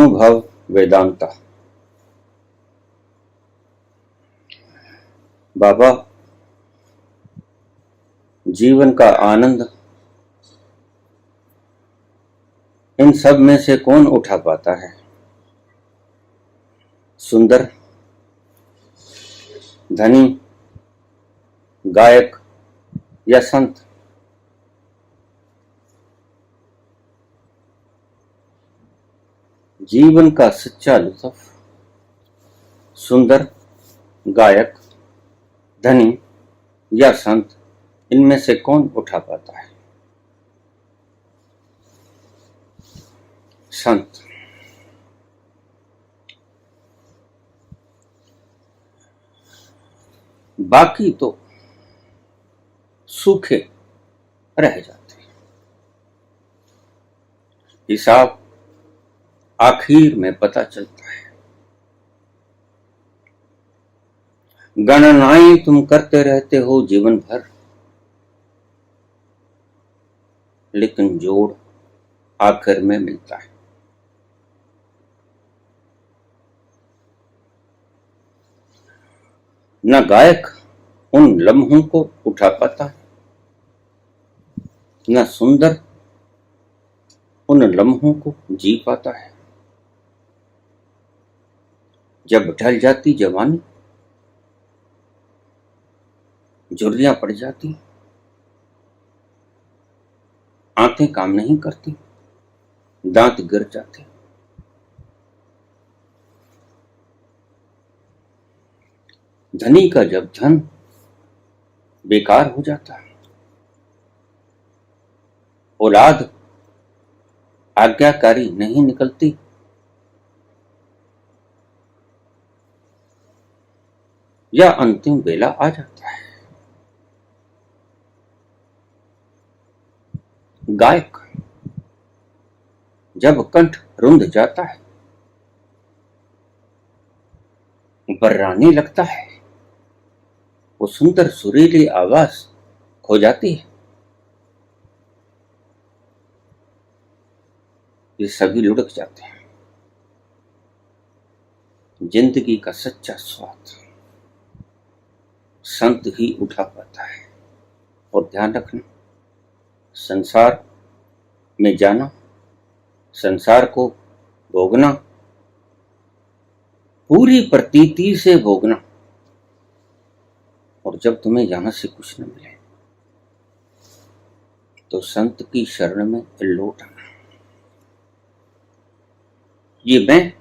अनुभव वेदांता। बाबा, जीवन का आनंद इन सब में से कौन उठा पाता है? सुंदर, धनी, गायक या संत? जीवन का सच्चा लुत्फ सुंदर, गायक, धनी या संत, इनमें से कौन उठा पाता है? संत। बाकी तो सूखे रह जाते हैं। हिसाब आखिर में पता चलता है। गणनाएं तुम करते रहते हो जीवन भर, लेकिन जोड़ आखिर में मिलता है। न गायक उन लम्हों को उठा पाता है, न सुंदर उन लम्हों को जी पाता है। जब ढल जाती जवानी, झुर्रियां पड़ जाती, आंखें काम नहीं करती, दांत गिर जाते, धनी का जब धन बेकार हो जाता है, औलाद आज्ञाकारी नहीं निकलती, या अंतिम बेला आ जाता है। गायक जब कंठ रुंध जाता है, बर्राने लगता है, वो सुंदर सुरीली आवाज खो जाती है। ये सभी लुढ़क जाते हैं। जिंदगी का सच्चा स्वाद संत ही उठा पाता है। और ध्यान रखना, संसार में जाना, संसार को भोगना, पूरी प्रतीति से भोगना, और जब तुम्हें यहां से कुछ न मिले तो संत की शरण में लौट आना। ये मैं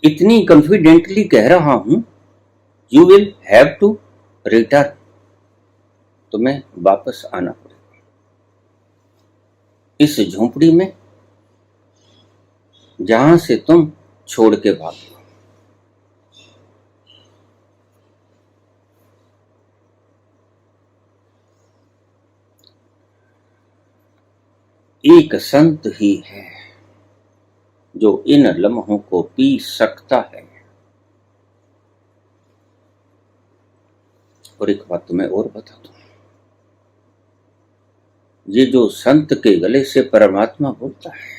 इतनी कॉन्फिडेंटली कह रहा हूं, you will have to return. तुम्हें वापस आना पड़ेगा इस झोंपड़ी में जहां से तुम छोड़ के भागे। एक संत ही है जो इन लम्हों को पी सकता है। और एक बात तुम्हें और बता दूं, ये जो संत के गले से परमात्मा बोलता है,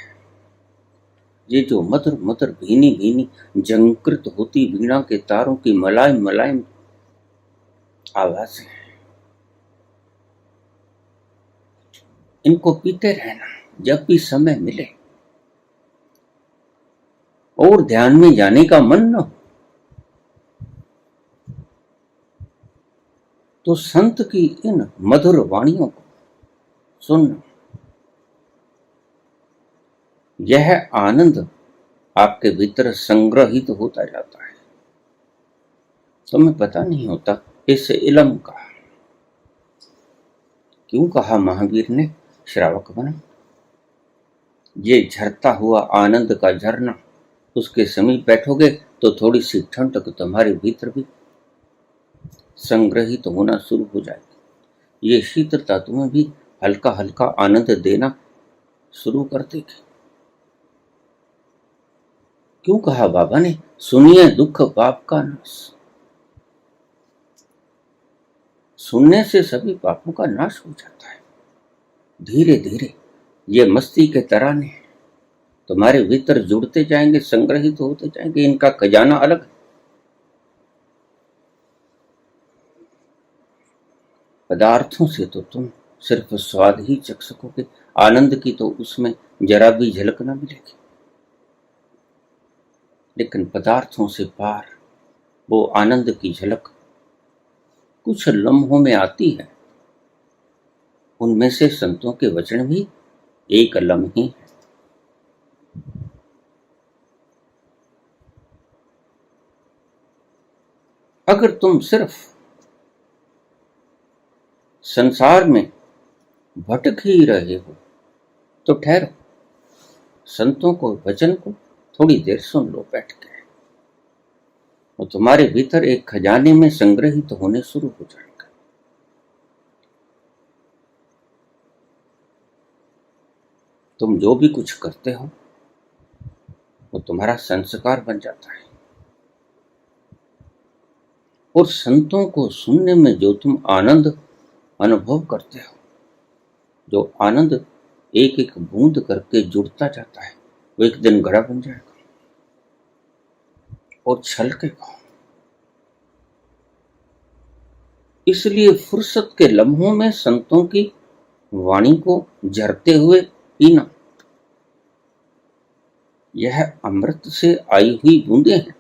ये जो मधुर मधुर भीनी भीनी झंकृत होती वीणा के तारों की मलायम मलायम आवाज है, इनको पीते रहना जब भी समय मिले। और ध्यान में जाने का मन न हो तो संत की इन मधुर वाणियों को सुनना। यह आनंद आपके भीतर संग्रहित होता जाता है। तुम्हें पता नहीं होता इस इलम का। क्यों कहा महावीर ने श्रावक बना? ये झरता हुआ आनंद का झरना, उसके समीप बैठोगे तो थोड़ी सी ठंडक तुम्हारे भीतर भी संग्रहित होना शुरू हो जाएगी। ये शीतलता तुम्हें भी हल्का हल्का आनंद देना शुरू कर देगी। क्यों कहा बाबा ने, सुनिए दुख पाप का नाश। सुनने से सभी पापों का नाश हो जाता है। धीरे धीरे ये मस्ती के तराने तुम्हारे भीतर जुड़ते जाएंगे, संग्रहित होते जाएंगे। इनका खजाना अलग है। पदार्थों से तो तुम सिर्फ स्वाद ही चख सकोगे, आनंद की तो उसमें जरा भी झलक न मिलेगी। लेकिन पदार्थों से पार वो आनंद की झलक कुछ लम्हों में आती है। उनमें से संतों के वचन भी एक लम्हे है। अगर तुम सिर्फ संसार में भटक ही रहे हो तो ठहरो, संतों को वचन को थोड़ी देर सुन लो बैठ के। वो तुम्हारे भीतर एक खजाने में संग्रहित होने शुरू हो जाएगा। तुम जो भी कुछ करते हो वो तुम्हारा संस्कार बन जाता है। और संतों को सुनने में जो तुम आनंद अनुभव करते हो, जो आनंद एक एक बूंद करके जुड़ता जाता है, वो एक दिन घड़ा बन जाएगा और छलकेगा। इसलिए फुर्सत के लम्हों में संतों की वाणी को झरते हुए पीना। यह अमृत से आई हुई बूंदें हैं,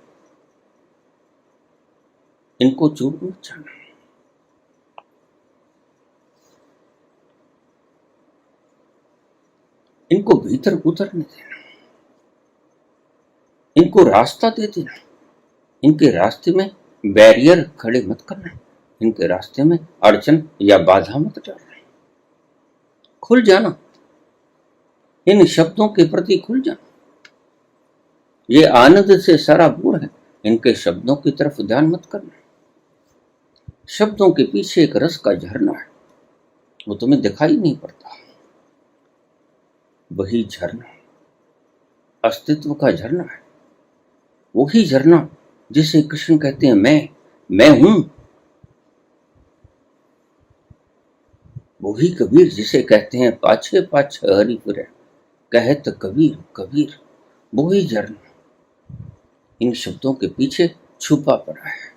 इनको चूक मत जाना। इनको भीतर उतरने देना, इनको रास्ता दे देना। इनके रास्ते में बैरियर खड़े मत करना, इनके रास्ते में अड़चन या बाधा मत डालना। खुल जाना, इन शब्दों के प्रति खुल जाना। ये आनंद से सराबोर है, इनके शब्दों की तरफ ध्यान मत करना। शब्दों के पीछे एक रस का झरना है, वो तुम्हें दिखाई नहीं पड़ता। वही झरना अस्तित्व का झरना है, वही झरना जिसे कृष्ण कहते हैं मैं हूं। वही कबीर जिसे कहते हैं पाछे पाछे हरि फिरे कहत कबीर कबीर। वही झरना इन शब्दों के पीछे छुपा पड़ा है।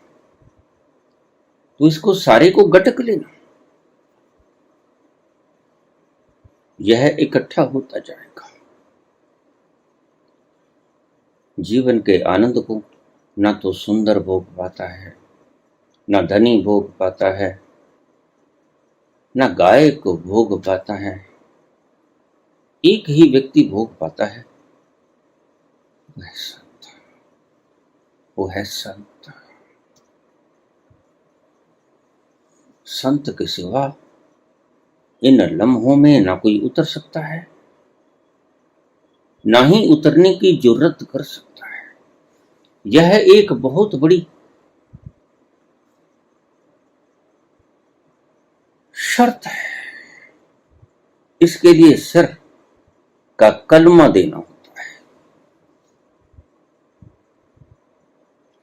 तो इसको सारे को गटक लेना, यह इकट्ठा होता जाएगा। जीवन के आनंद को ना तो सुंदर भोग पाता है, ना धनी भोग पाता है, ना गायक को भोग पाता है। एक ही व्यक्ति भोग पाता है, वह संत, वो है संत। संत के सिवा इन लम्हों में ना कोई उतर सकता है, ना ही उतरने की जरूरत कर सकता है। यह एक बहुत बड़ी शर्त है। इसके लिए सिर का कलमा देना होता है।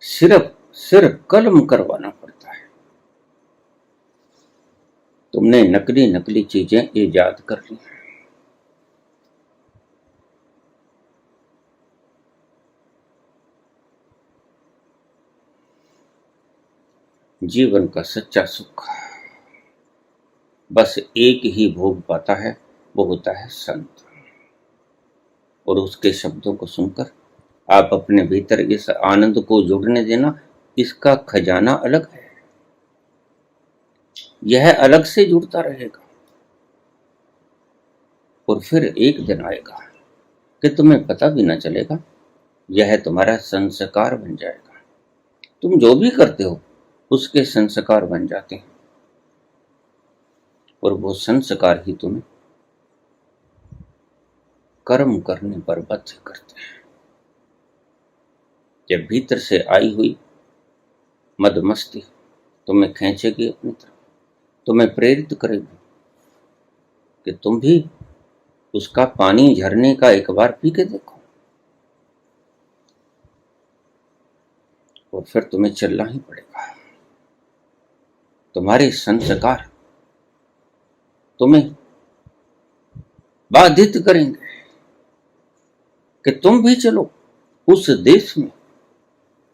सिर्फ सिर कलम करवाना पड़ता है। तुमने नकली नकली चीजें ईजाद कर ली। जीवन का सच्चा सुख बस एक ही भोग पाता है, वो होता है संत। और उसके शब्दों को सुनकर आप अपने भीतर इस आनंद को जुड़ने देना। इसका खजाना अलग है, यह अलग से जुड़ता रहेगा। और फिर एक दिन आएगा कि तुम्हें पता भी ना चलेगा, यह तुम्हारा संस्कार बन जाएगा। तुम जो भी करते हो उसके संस्कार बन जाते हैं, और वो संस्कार ही तुम्हें कर्म करने पर बाध्य करते हैं। जब भीतर से आई हुई मदमस्ती तुम्हें खींचेगी अपनी तरफ, तुम्हें प्रेरित करेगी कि तुम भी उसका पानी झरने का एक बार पी के देखो, और फिर तुम्हें चलना ही पड़ेगा। तुम्हारे संस्कार तुम्हें बाधित करेंगे। कि तुम भी चलो उस देश में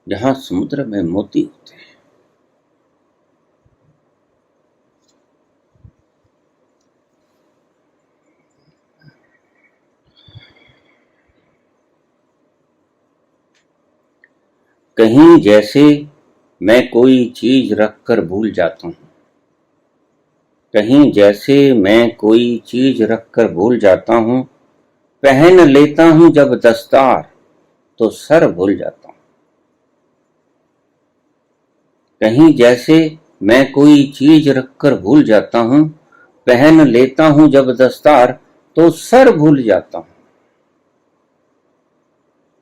जहां समुद्र में मोती होते हैं। कहीं जैसे मैं कोई चीज रखकर भूल जाता हूं, कहीं जैसे मैं कोई चीज रखकर भूल जाता हूं, पहन लेता हूं जब दस्तार तो सर भूल जाता हूं। कहीं जैसे मैं कोई चीज रखकर भूल जाता हूं, पहन लेता हूं जब दस्तार तो सर भूल जाता हूं।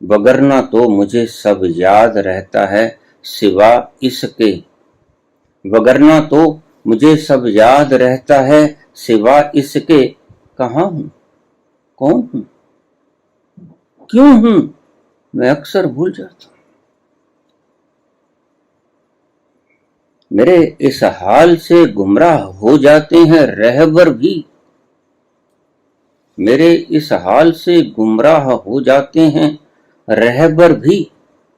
वगरना तो मुझे सब याद रहता है सिवा इसके, वगरना तो मुझे सब याद रहता है सिवा इसके, कहाँ हूं, कौन हूं, क्यों हूं, मैं अक्सर भूल जाता हूं। मेरे इस हाल से गुमराह हो जाते हैं रहबर भी, मेरे इस हाल से गुमराह हो जाते हैं रहबर भी,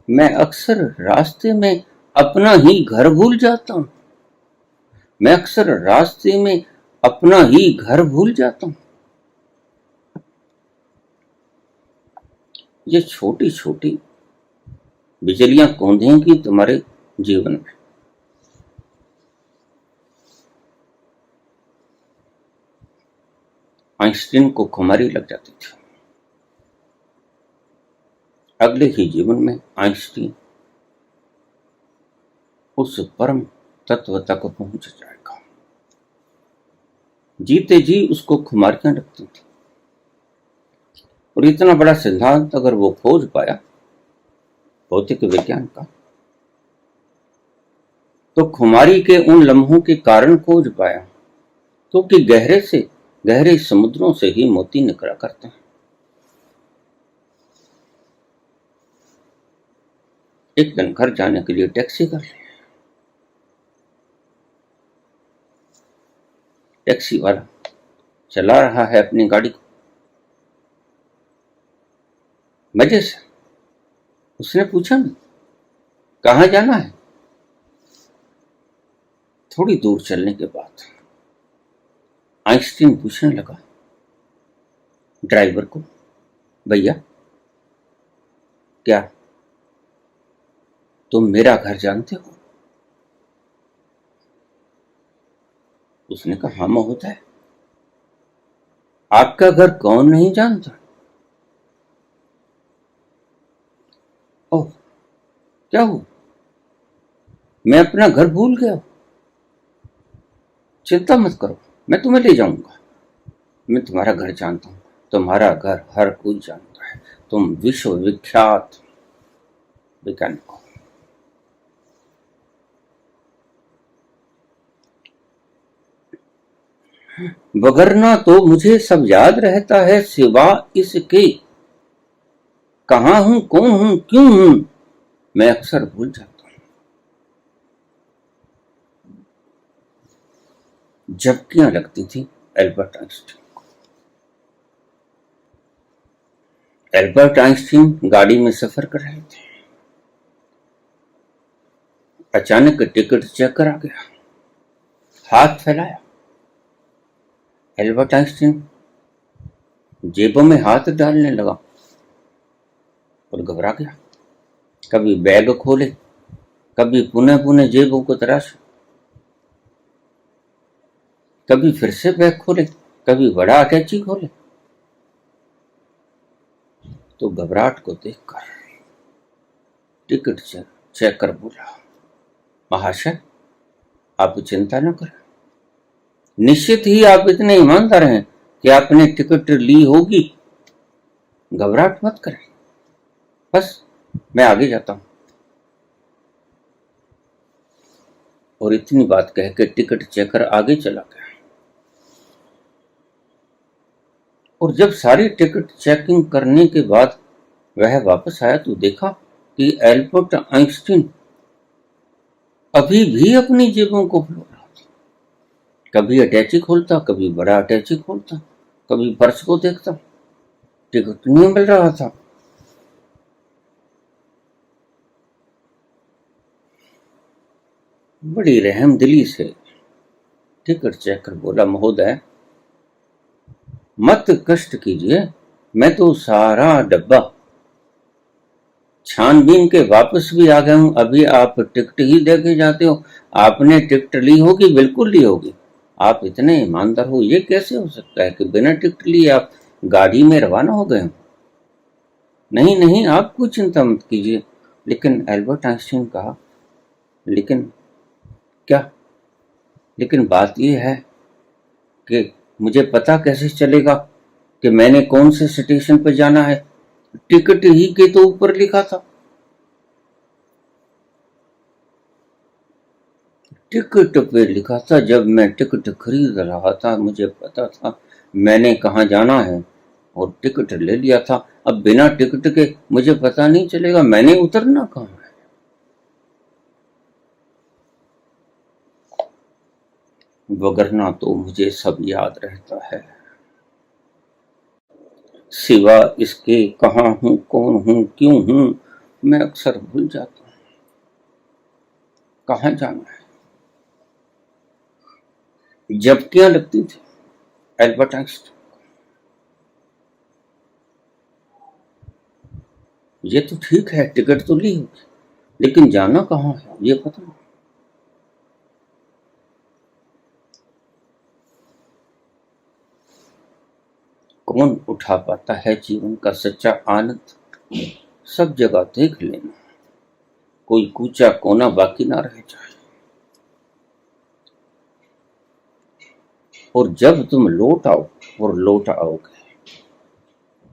मैं अक्सर रास्ते में अपना ही घर भूल जाता हूं, मैं अक्सर रास्ते में अपना ही घर भूल जाता हूं। ये छोटी छोटी बिजलियां कौंधेंगी तुम्हारे जीवन में। आइंस्टीन को खुमारी लग जाती थी, अगले ही जीवन में आइंस्टीन उस परम तत्व तक पहुंच जाएगा। जीते जी उसको खुमारियां लगती थी, और इतना बड़ा सिद्धांत अगर वो खोज पाया भौतिक विज्ञान का, तो खुमारी के उन लम्हों के कारण खोज पाया क्योंकि गहरे से गहरे समुद्रों से ही मोती निकला करते हैं। एक दिन घर जाने के लिए टैक्सी कर ली, टैक्सी वाला चला रहा है अपनी गाड़ी को मजे से। उसने पूछा ना कहाँ जाना है। थोड़ी दूर चलने के बाद आइंस्टीन पूछने लगा ड्राइवर को, भैया क्या तुम मेरा घर जानते हो? उसने कहा हाँ महोदय, आपका घर कौन नहीं जानता। ओह क्या हुआ, मैं अपना घर भूल गया। चिंता मत करो, मैं तुम्हें ले जाऊंगा। मैं तुम्हारा घर जानता हूं, तुम्हारा घर हर कोई जानता है, तुम विश्व विख्यात वैज्ञानिक हो। वगरना तो मुझे सब याद रहता है सिवा इसके, कहां हूं, कौन हूं, क्यों हूं, मैं अक्सर भूल जाता हूं। झपकियां लगती थी एल्बर्ट आइंस्टीन को। एल्बर्ट आइंस्टीन गाड़ी में सफर कर रहे थे, अचानक टिकट चेकर आ गया, हाथ फैलाया। एल्बर्ट आइंस्टीन जेबों में हाथ डालने लगा और घबरा गया। कभी बैग खोले, कभी पुनः पुनः जेबों को तराशे, कभी फिर से बैग खोले, कभी बड़ा अटैची खोले। तो घबराहट को देखकर टिकट चेक कर बोला, महाशय आप चिंता न करें, निश्चित ही आप इतने ईमानदार हैं कि आपने टिकट ली होगी, घबराहट मत करें, बस मैं आगे जाता हूं। और इतनी बात कह के टिकट चेकर आगे चला गया। और जब सारी टिकट चेकिंग करने के बाद वह वापस आया तो देखा कि एल्बर्ट आइंस्टीन अभी भी अपनी जेबों को फुला रहा था। कभी अटैची खोलता, कभी बड़ा अटैची खोलता, कभी पर्स को देखता, टिकट नहीं मिल रहा था। बड़ी रहमदिली से टिकट चेक कर बोला, महोदय मत कष्ट कीजिए, मैं तो सारा डब्बा छानबीन के वापस भी आ गया हूं। अभी आप टिकट ही दे के जाते हो। आपने टिकट ली होगी, बिल्कुल ली होगी। आप इतने ईमानदार हो, ये कैसे हो सकता है कि बिना टिकट लिए आप गाड़ी में रवाना हो गए हो? नहीं नहीं, आप कोई चिंता मत कीजिए। लेकिन एल्बर्ट आइंस्टीन कहा, लेकिन क्या? लेकिन बात यह है कि मुझे पता कैसे चलेगा कि मैंने कौन से स्टेशन पर जाना है? टिकट ही के तो ऊपर लिखा था। टिकट पे लिखा था। जब मैं टिकट खरीद रहा था मुझे पता था मैंने कहाँ जाना है और टिकट ले लिया था। अब बिना टिकट के मुझे पता नहीं चलेगा मैंने उतरना कहाँ है। वगरना तो मुझे सब याद रहता है, सिवा इसके कहाँ हूँ, कौन हूँ, क्यों हूँ, मैं अक्सर भूल जाता हूँ कहाँ जाना है। झपकियां लगती थी एल्बर्ट आइंस्टाइन। ये तो ठीक है, टिकट तो ली होगी, लेकिन जाना कहाँ है ये पता नहीं। कौन उठा पाता है जीवन का सच्चा आनंद? सब जगह देख लेना, कोई कूचा कोना बाकी ना रह जाए। और जब तुम लौट आओ, और लौट आओगे,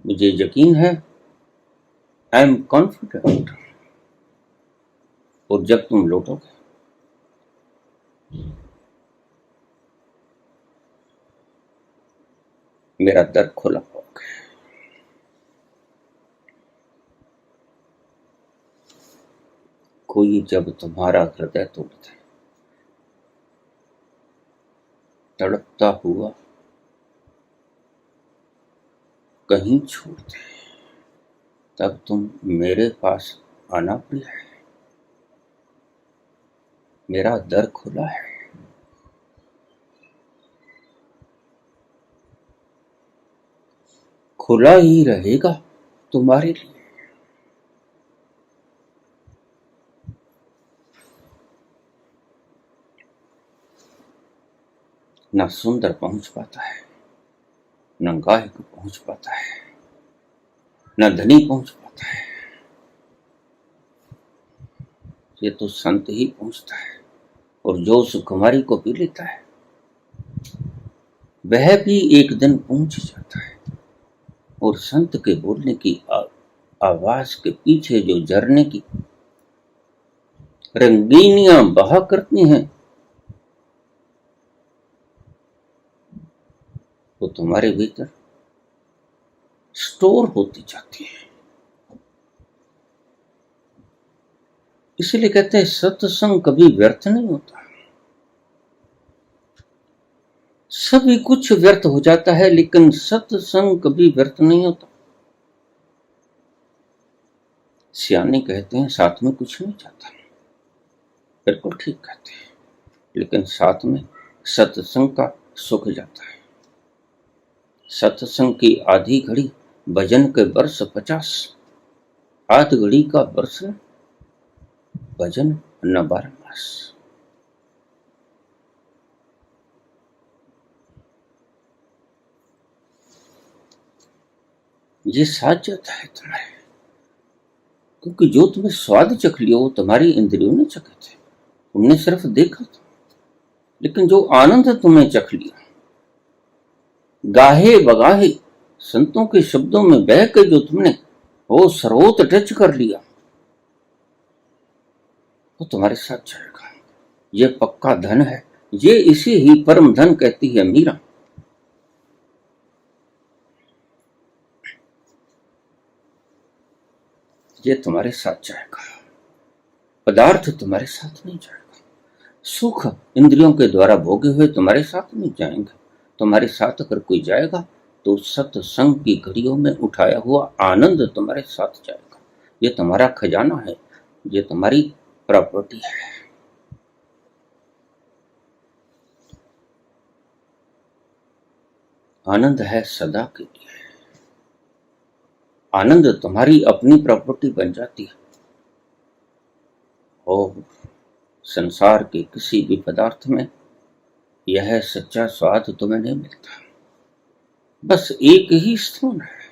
मुझे यकीन है, आई एम कॉन्फिडेंट। और जब तुम लौटोगे मेरा दर खुला होगा। कोई जब तुम्हारा हृदय तोड़ दे, तड़पता हुआ कहीं छोड़ दे, तब तुम मेरे पास आना प्रिय है। मेरा दर खुला है। खुला ही रहेगा तुम्हारे लिए। ना सुंदर पहुंच पाता है, न गायक पहुंच पाता है, न धनी पहुंच पाता है। ये तो संत ही पहुंचता है। और जो सुकुमारी को पी लेता है वह भी एक दिन पहुंच जाता है। और संत के बोलने की आवाज के पीछे जो झरने की रंगीनियां बहा करती हैं वो तुम्हारे भीतर स्टोर होती जाती है। इसलिए कहते हैं सत्संग कभी व्यर्थ नहीं होता। सभी कुछ व्यर्थ हो जाता है लेकिन सत्संग कभी व्यर्थ नहीं होता। सियाने कहते हैं साथ में कुछ नहीं जाता। बिल्कुल ठीक कहते हैं, लेकिन साथ में सत्संग का सुख जाता है। सत्संग की आधी घड़ी भजन के वर्ष 50, आध घड़ी का वर्ष भजन न 12 मास। ये साथ जाता है तुम्हारे, क्योंकि जो तुम्हें स्वाद चख लिया वो तुम्हारी इंद्रियों ने चखे थे, तुमने सिर्फ देखा था। लेकिन जो आनंद तुम्हें चख लिया, गाहे बगाहे संतों के शब्दों में बह के जो तुमने वो स्रोत टच कर लिया, वो तुम्हारे साथ जाएगा। ये पक्का धन है। ये इसी ही परम धन कहती है मीरा। ये तुम्हारे साथ जाएगा, पदार्थ तुम्हारे साथ नहीं जाएगा। सुख इंद्रियों के द्वारा भोगे हुए तुम्हारे साथ नहीं जाएंगे। तुम्हारे साथ अगर कोई जाएगा तो सत्संग की घड़ियों में उठाया हुआ आनंद तुम्हारे साथ जाएगा। ये तुम्हारा खजाना है, ये तुम्हारी प्रॉपर्टी है। आनंद है सदा के लिए। आनंद तुम्हारी अपनी प्रॉपर्टी बन जाती है और संसार के किसी भी पदार्थ में यह सच्चा स्वाद तुम्हें नहीं मिलता। बस एक ही स्थान है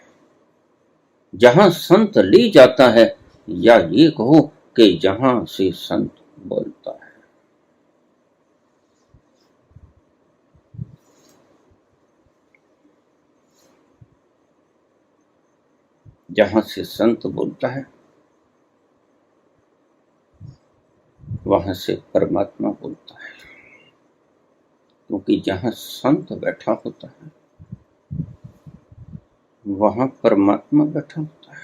जहां संत ले जाता है, या ये कहो कि जहां से संत बोलता है। जहां से संत बोलता है वहां से परमात्मा बोलता है, क्योंकि जहां संत बैठा होता है वहां परमात्मा बैठा होता है।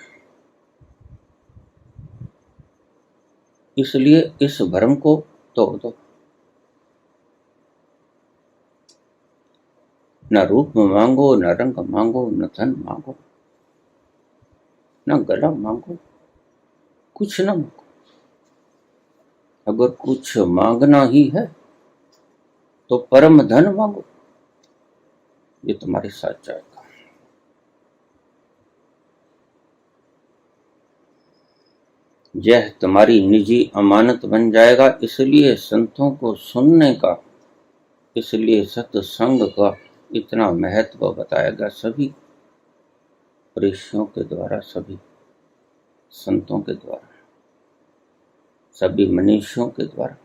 इसलिए इस भ्रम को तोड़ दो। न रूप मांगो, न रंग मांगो, न धन मांगो, न गला मांगो, कुछ न मांगो। अगर कुछ मांगना ही है तो परम धन मांगो, ये तुम्हारे साथ जाएगा। यह तुम्हारी निजी अमानत बन जाएगा। इसलिए संतों को सुनने का, इसलिए सत्संग का इतना महत्व बताया गया सभी ऋषियों के द्वारा, सभी संतों के द्वारा, सभी मनीषियों के द्वारा।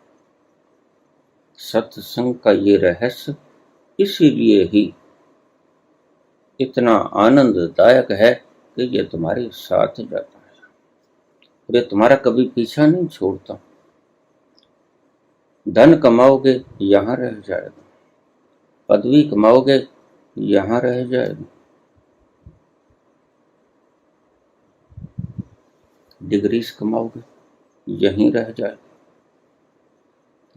सत्संग का ये रहस्य इसीलिए ही इतना आनंददायक है कि ये तुम्हारे साथ जाता है और ये तुम्हारा कभी पीछा नहीं छोड़ता। धन कमाओगे यहां रह जाएगा, पदवी कमाओगे यहां रह जाएगा, डिग्रीज कमाओगे यहीं रह जाएगा,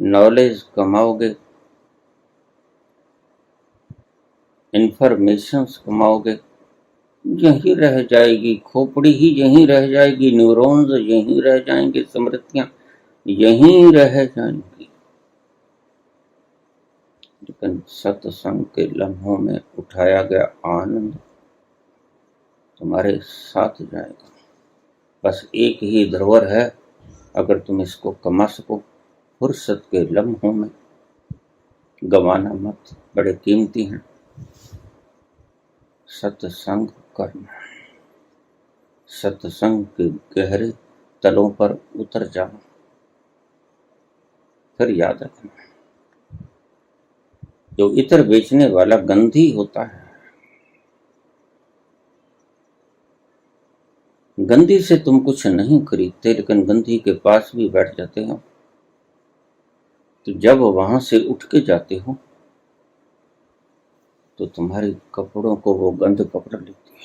नॉलेज कमाओगे, इंफॉर्मेशंस कमाओगे यहीं रह जाएगी, खोपड़ी ही यहीं रह जाएगी, न्यूरॉन्स यहीं रह जाएंगे, स्मृतियां यहीं रह जाएंगी। लेकिन सत्संग के लम्हों में उठाया गया आनंद तुम्हारे साथ जाएगा। बस एक ही धरोहर है, अगर तुम इसको कमा सको फुर्सत के लम्हों में, गंवाना मत, बड़े कीमती हैं। सत्संग करना, सत्संग के गहरे तलों पर उतर जाना। फिर याद रखना, जो इत्र बेचने वाला गंधी होता है, गंधी से तुम कुछ नहीं खरीदते, लेकिन गंधी के पास भी बैठ जाते हो, तो जब वहां से उठ के जाते हो तो तुम्हारे कपड़ों को वो गंध पकड़ लेती है।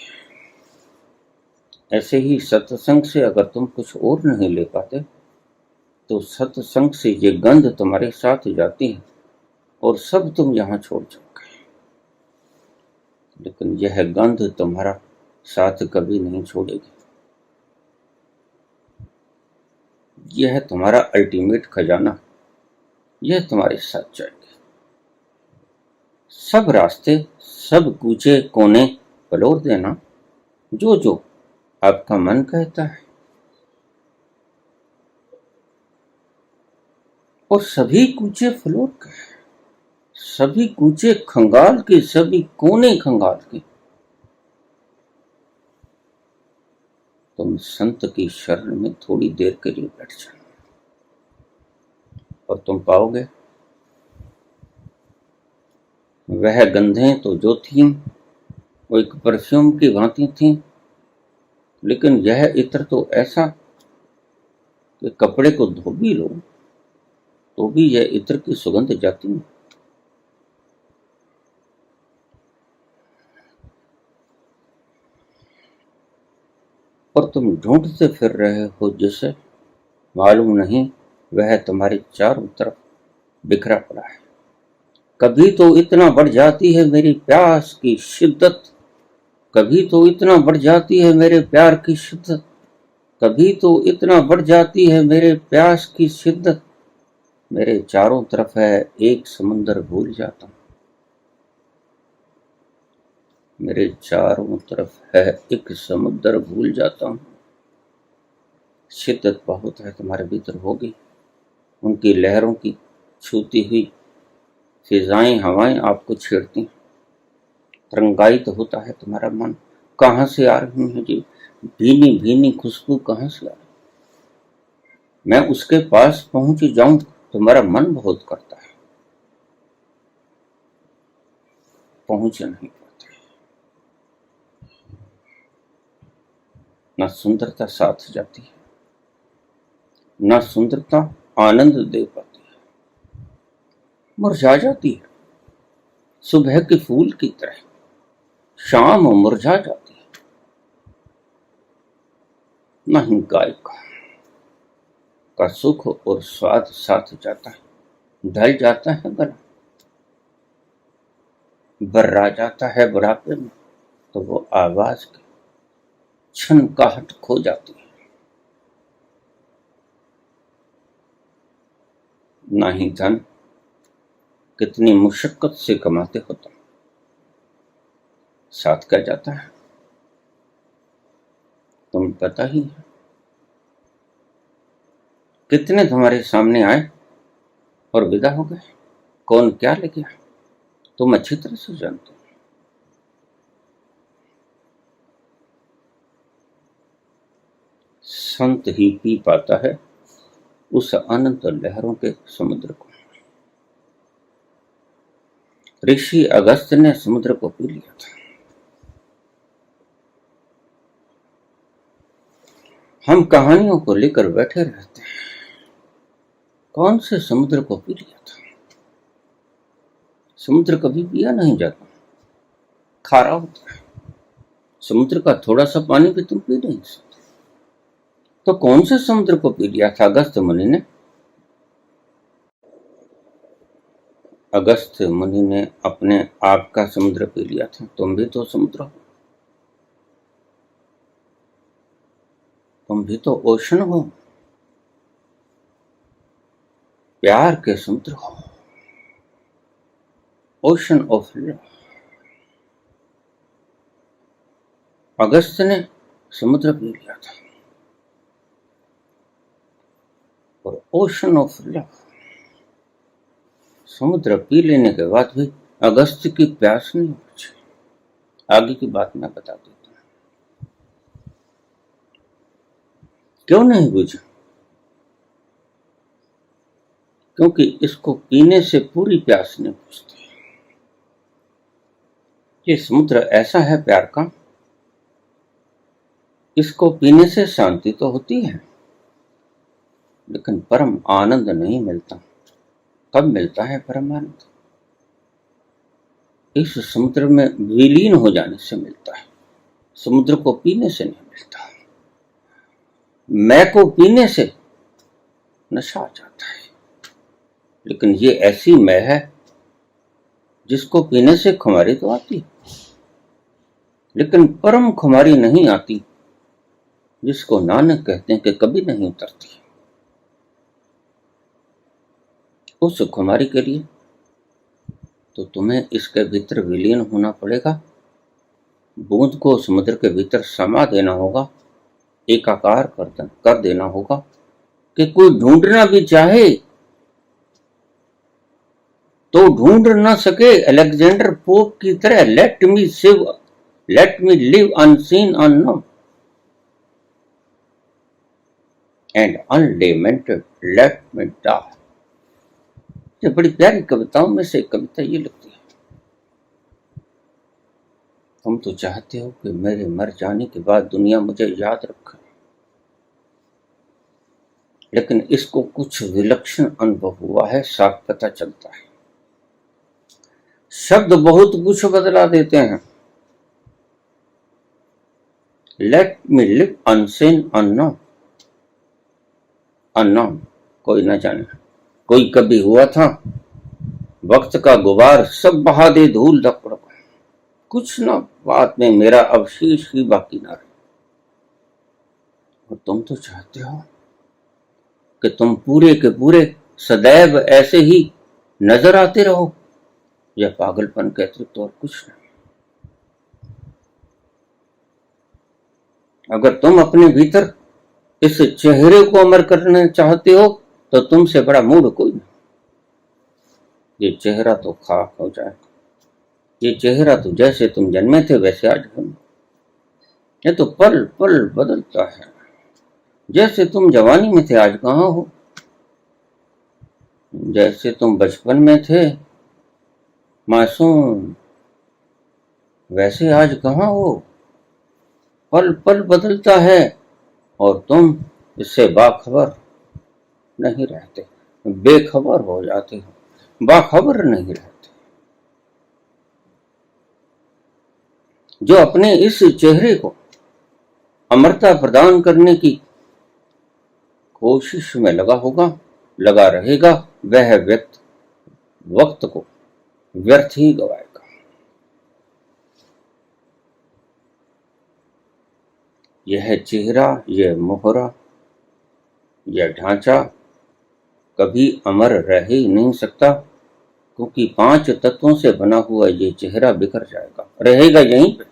ऐसे ही सत्संग से अगर तुम कुछ और नहीं ले पाते तो सत्संग से ये गंध तुम्हारे साथ जाती है और सब तुम यहां छोड़ जाओगे, लेकिन यह गंध तुम्हारा साथ कभी नहीं छोड़ेगी। यह तुम्हारा अल्टीमेट खजाना, यह तुम्हारे साथ जाएगी। सब रास्ते, सब कूचे कोने फलोर देना, जो जो आपका मन कहता है, और सभी कूचे फलोर के, सभी कूचे खंगाल के, सभी कोने खंगाल के। तुम संत की शरण में थोड़ी देर के लिए बैठ जाओ और तुम पाओगे वह गंधें तो जो थीं वो एक परफ्यूम की भांति थीं, लेकिन यह इत्र तो ऐसा कि कपड़े को धो भी लो तो भी यह इत्र की सुगंध जाती है। और तुम ढूंढते फिर रहे हो जिसे मालूम नहीं वह तुम्हारे चारों तरफ बिखरा पड़ा है। कभी तो इतना बढ़ जाती है मेरी प्यास की शिद्दत, कभी तो इतना बढ़ जाती है मेरे प्यार की शिद्दत, कभी तो इतना बढ़ जाती है मेरे प्यास की शिद्दत, मेरे चारों तरफ है एक समुंदर भूल जाता हूं। मेरे चारों तरफ है एक समुद्र, भूल जाता हूँ। शिद्दत बहुत है तुम्हारे भीतर होगी, उनकी लहरों की छूती हुई फिजाएं हवाएं आपको छेड़ती, तरंगायित होता है तुम्हारा मन। कहाँ से आ रही है जी भीनी भीनी खुशबू, कहाँ से आ रही? मैं उसके पास पहुंच जाऊं तुम्हारा मन बहुत करता है, पहुंच नहीं पाता। ना सुंदरता साथ जाती है, ना सुंदरता आनंद दे पाती है, मुरझा जाती है सुबह के फूल की तरह, शाम मुरझा जाती है। नहीं गायक का सुख और स्वाद साथ जाता है, ढल जाता है गला, बर्रा जाता है बुढ़ापे में, तो वो आवाज की छनकाहट खो जाती है। ना ही धन कितनी मुशक्कत से कमाते हो तुम, साथ क्या जाता है तुम पता ही है। कितने तुम्हारे सामने आए और विदा हो गए, कौन क्या ले गया तुम अच्छी तरह से जानते हो। संत ही पी पाता है उस अनंत लहरों के समुद्र को। ऋषि अगस्त ने समुद्र को पी लिया था। हम कहानियों को लेकर बैठे रहते हैं, कौन से समुद्र को पी लिया था। समुद्र कभी पिया नहीं जाता, खारा होता है। समुद्र का थोड़ा सा पानी भी तुम पी नहीं सकते। तो कौन से समुद्र को पी लिया था अगस्त मुनि ने? अगस्त मुनि ने अपने आप का समुद्र पी लिया था। तुम भी तो समुद्र हो, तुम भी तो ओशन हो, प्यार के समुद्र हो, ओशन ऑफ लव। अगस्त ने समुद्र पी लिया था और ओशन ऑफ लव, समुद्र पी लेने के बाद भी अगस्त की प्यास नहीं बुझी। आगे की बात मैं बता देता हूं क्यों नहीं बुझा। क्योंकि इसको पीने से पूरी प्यास नहीं बुझती। ये समुद्र ऐसा है प्यार का, इसको पीने से शांति तो होती है लेकिन परम आनंद नहीं मिलता। कब मिलता है परम आनंद? इस समुद्र में विलीन हो जाने से मिलता है, समुद्र को पीने से नहीं मिलता। मैं को पीने से नशा आ जाता है, लेकिन ये ऐसी मैं है जिसको पीने से खुमारी तो आती है, लेकिन परम खुमारी नहीं आती, जिसको नानक कहते हैं कि कभी नहीं उतरती। उस खुमारी के लिए तो तुम्हें इसके भीतर विलीन होना पड़ेगा, बूंद को समुद्र के भीतर समा देना होगा, एकाकार कर देना होगा कि कोई ढूंढना भी चाहे तो ढूंढ ना सके। अलेक्जेंडर पोप की तरह let me live unseen unknown and unlamented let me die. ये बड़ी प्यारी कविताओं में से एक कविता ये लगती है। तुम तो चाहते हो कि मेरे मर जाने के बाद दुनिया मुझे याद रखे, लेकिन इसको कुछ विलक्षण अनुभव हुआ है, साफ पता चलता है। शब्द बहुत कुछ बदला देते हैं। Late me live unseen unknown, unknown कोई ना जाने, कोई कभी हुआ था, वक्त का गुबार सब बहा दे धूल धपड़, कुछ ना बात में मेरा अवशेष ही बाकी ना रहे। और तुम तो चाहते हो कि तुम पूरे के पूरे सदैव ऐसे ही नजर आते रहो, यह पागलपन के अतिरिक्त और कुछ नहीं। अगर तुम अपने भीतर इस चेहरे को अमर करना चाहते हो तो तुमसे बड़ा मूड कोई नहीं। ये चेहरा तो खाक हो जाए, ये चेहरा तो जैसे तुम जन्मे थे वैसे आज हो। ये तो पल पल बदलता है, जैसे तुम जवानी में थे आज कहाँ हो, जैसे तुम बचपन में थे मासूम वैसे आज कहाँ हो। पल पल बदलता है और तुम इससे बाखबर नहीं रहते, बेखबर हो जाते हो, बाखबर नहीं रहते। जो अपने इस चेहरे को अमरता प्रदान करने की कोशिश में लगा होगा, लगा रहेगा, वह व्यक्ति वक्त को व्यर्थ ही गवाएगा। यह चेहरा, यह मोहरा, यह ढांचा कभी अमर रह ही नहीं सकता, क्योंकि 5 तत्वों से बना हुआ ये चेहरा बिखर जाएगा, रहेगा यहीं पे,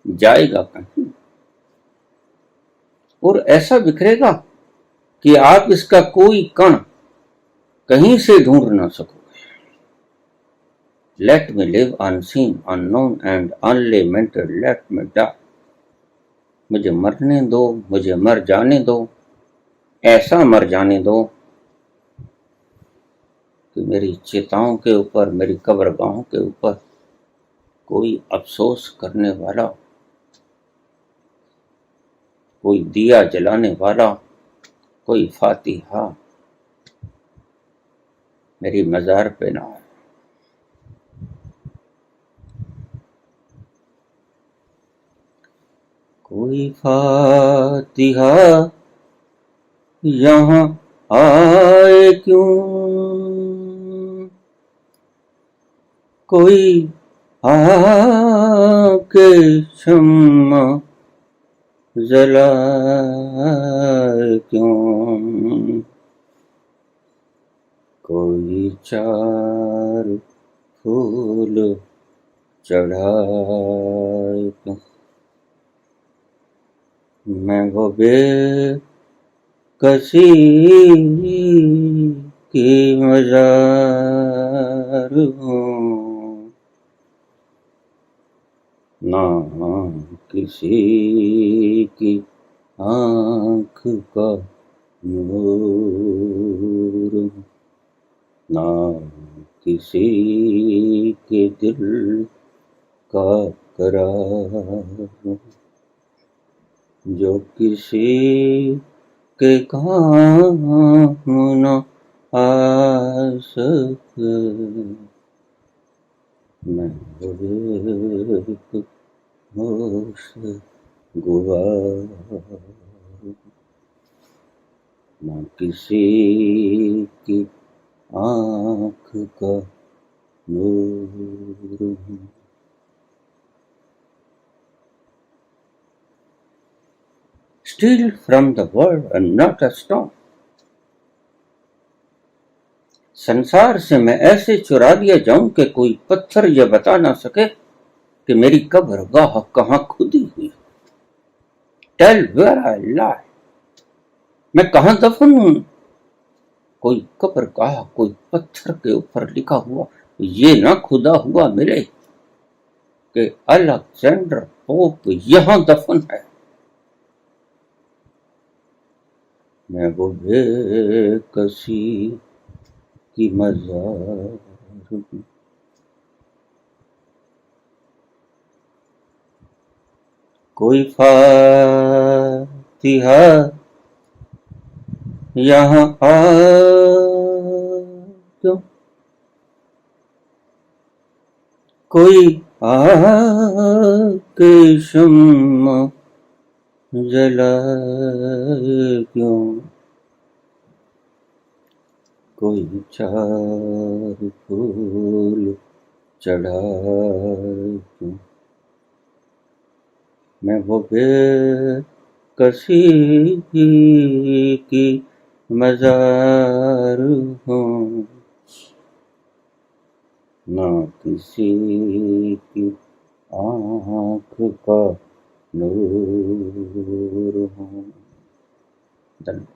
जाएगा कहीं और ऐसा बिखरेगा कि आप इसका कोई कण कहीं से ढूंढ ना सकोगे। Let me live unseen unknown and unlimited, let me die. मुझे मरने दो, मुझे मर जाने दो, ऐसा मर जाने दो कि मेरी चिताओं के ऊपर, मेरी कब्रगाहों के ऊपर कोई अफसोस करने वाला, कोई दिया जलाने वाला, कोई फातिहा मेरी मजार पे ना आए। कोई फातिहा यहाँ आए क्यों, कोई आके शम्मा जलाए क्यों, कोई 4 फूल चढ़ाए क्यों। मैं वो बेकसी की मजार हूँ, ना किसी की आँख का नूर, ना किसी के दिल का करार, जो किसी के काम न आ सके। मैं एक होश गुवार, ना किसी की आँख का नूर हूँ। Steal from the world and not a stone. संसार से मैं ऐसे चुरा दिया जाऊं कि कोई पत्थर यह बता ना सके कि मेरी कब्रगाह कहाँ खुदी हुई। Tell where I lie. मैं कहाँ दफन हूं। कोई कब्रगाह, कोई पत्थर के ऊपर लिखा हुआ ये ना खुदा हुआ मिले कि अलेक्जेंडर पोप यहां दफन है। मैं वो बेकसी की मजार हूं। कोई फातिहा यहाँ आ क्यों, कोई आके शम्मा जलाए क्यों, कोई 4 फूल चढ़ाए क्यों। मैं वो बेकसी की मजार हूँ, ना किसी की आँख का नूर हूँ। धन्यवाद।